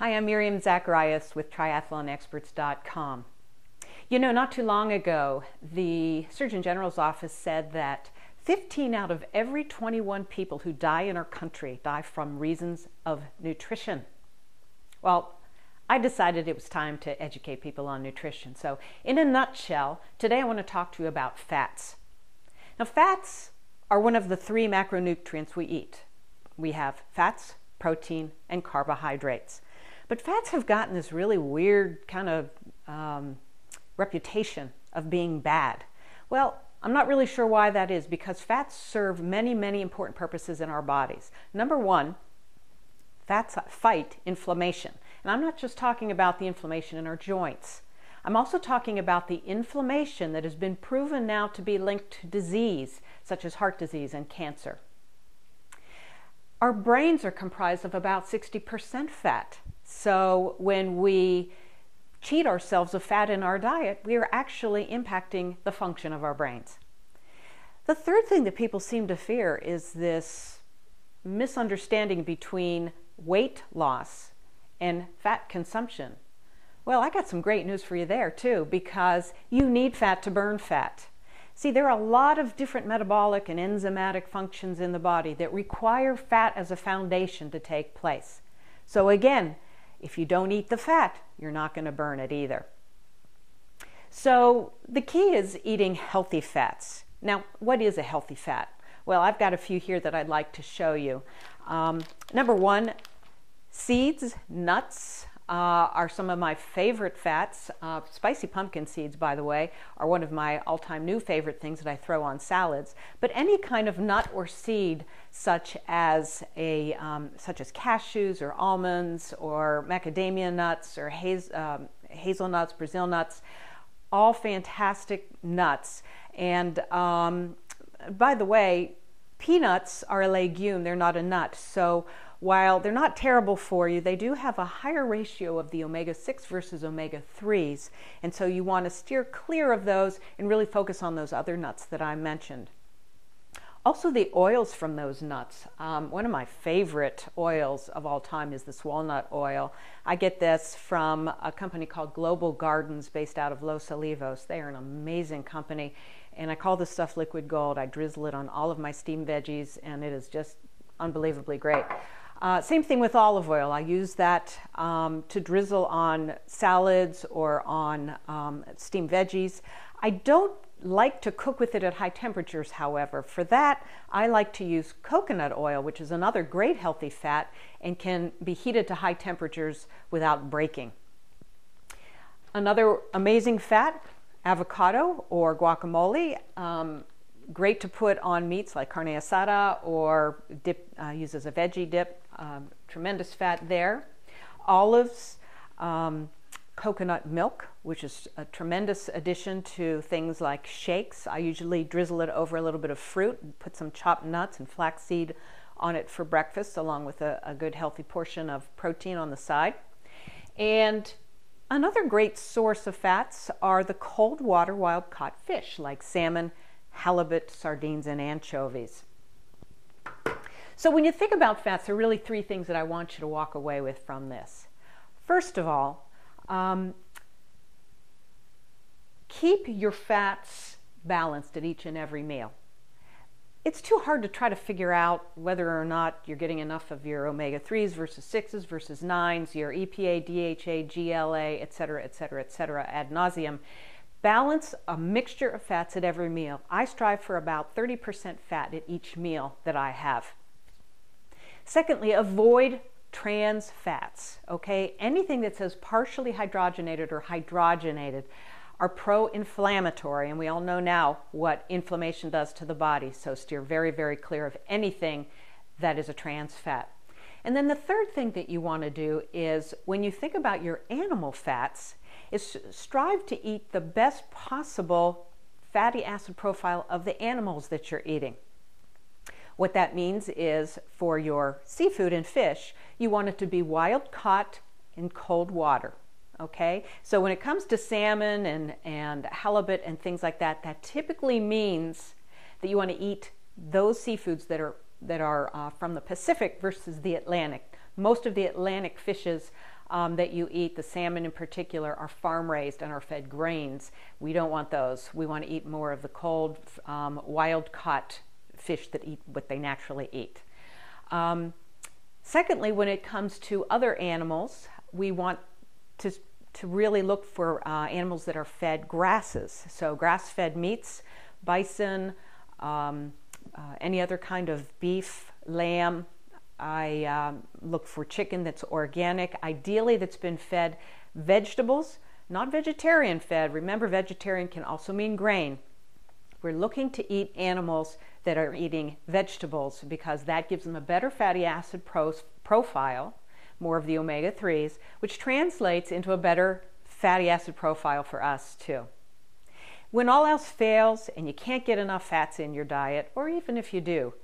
Hi, I'm Miriam Zacharias with triathlonexperts.com. You know, not too long ago, the Surgeon General's office said that 15 out of every 21 people who die in our country die from reasons of nutrition. Well, I decided it was time to educate people on nutrition. So, in a nutshell, today I want to talk to you about fats. Now, fats are one of the three macronutrients we eat. We have fats, protein, and carbohydrates. But fats have gotten this really weird kind of reputation of being bad. Well, I'm not really sure why that is, because fats serve many, many important purposes in our bodies. Number one, fats fight inflammation. And I'm not just talking about the inflammation in our joints. I'm also talking about the inflammation that has been proven now to be linked to disease, such as heart disease and cancer. Our brains are comprised of about 60% fat. So when we cheat ourselves of fat in our diet, we are actually impacting the function of our brains. The third thing that people seem to fear is this misunderstanding between weight loss and fat consumption. Well, I got some great news for you there too, because you need fat to burn fat. See, there are a lot of different metabolic and enzymatic functions in the body that require fat as a foundation to take place. So again, if you don't eat the fat, you're not going to burn it either. So the key is eating healthy fats. Now, what is a healthy fat? Well, I've got a few here that I'd like to show you. Number one, seeds, nuts are some of my favorite fats. Spicy pumpkin seeds, by the way, are one of my all-time new favorite things that I throw on salads. But any kind of nut or seed, such as cashews or almonds or macadamia nuts or hazelnuts, Brazil nuts, all fantastic nuts. And by the way, peanuts are a legume; they're not a nut. So while they're not terrible for you, they do have a higher ratio of the omega-6 versus omega-3s. And so you want to steer clear of those and really focus on those other nuts that I mentioned. Also, the oils from those nuts. One of my favorite oils of all time is this walnut oil. I get this from a company called Global Gardens based out of Los Olivos. They are an amazing company. And I call this stuff liquid gold. I drizzle it on all of my steamed veggies, and it is just unbelievably great. Same thing with olive oil. I use that to drizzle on salads or on steamed veggies. I don't like to cook with it at high temperatures, however. For that, I like to use coconut oil, which is another great healthy fat and can be heated to high temperatures without breaking. Another amazing fat, avocado or guacamole. Great to put on meats like carne asada or use as a veggie dip. Tremendous fat there. Olives, coconut milk, which is a tremendous addition to things like shakes. I usually drizzle it over a little bit of fruit and put some chopped nuts and flaxseed on it for breakfast, along with a good healthy portion of protein on the side. And another great source of fats are the cold water wild caught fish like salmon, halibut, sardines, and anchovies. So when you think about fats, there are really three things that I want you to walk away with from this. First of all, keep your fats balanced at each and every meal. It's too hard to try to figure out whether or not you're getting enough of your omega-3s versus 6s versus 9s, your EPA, DHA, GLA, etc., etc., etc., ad nauseum. Balance a mixture of fats at every meal. I strive for about 30% fat at each meal that I have. Secondly, avoid trans fats, okay? Anything that says partially hydrogenated or hydrogenated are pro-inflammatory, and we all know now what inflammation does to the body, so steer very, very clear of anything that is a trans fat. And then the third thing that you want to do is, when you think about your animal fats, is strive to eat the best possible fatty acid profile of the animals that you're eating. What that means is, for your seafood and fish, you want it to be wild caught in cold water. Okay, so when it comes to salmon and halibut and things like that, that typically means that you want to eat those seafoods that are from the Pacific versus the Atlantic. Most of the Atlantic fishes that you eat, the salmon in particular, are farm raised and are fed grains. We don't want those. We want to eat more of the cold, wild caught fish that eat what they naturally eat. Secondly, when it comes to other animals, we want to really look for animals that are fed grasses. So grass-fed meats, bison, any other kind of beef, lamb. I look for chicken that's organic, ideally that's been fed vegetables, not vegetarian fed. Remember, vegetarian can also mean grain. We're looking to eat animals that are eating vegetables because that gives them a better fatty acid profile, more of the omega-3s, which translates into a better fatty acid profile for us too. When all else fails and you can't get enough fats in your diet, or even if you do,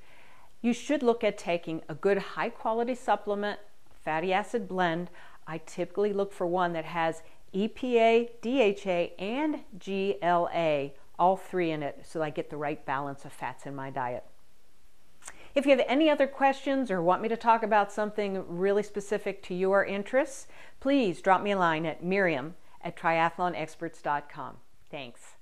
you should look at taking a good high-quality supplement, fatty acid blend. I typically look for one that has EPA, DHA, and GLA, all three in it, so I get the right balance of fats in my diet. If you have any other questions or want me to talk about something really specific to your interests, please drop me a line at Miriam@triathlonexperts.com. Thanks.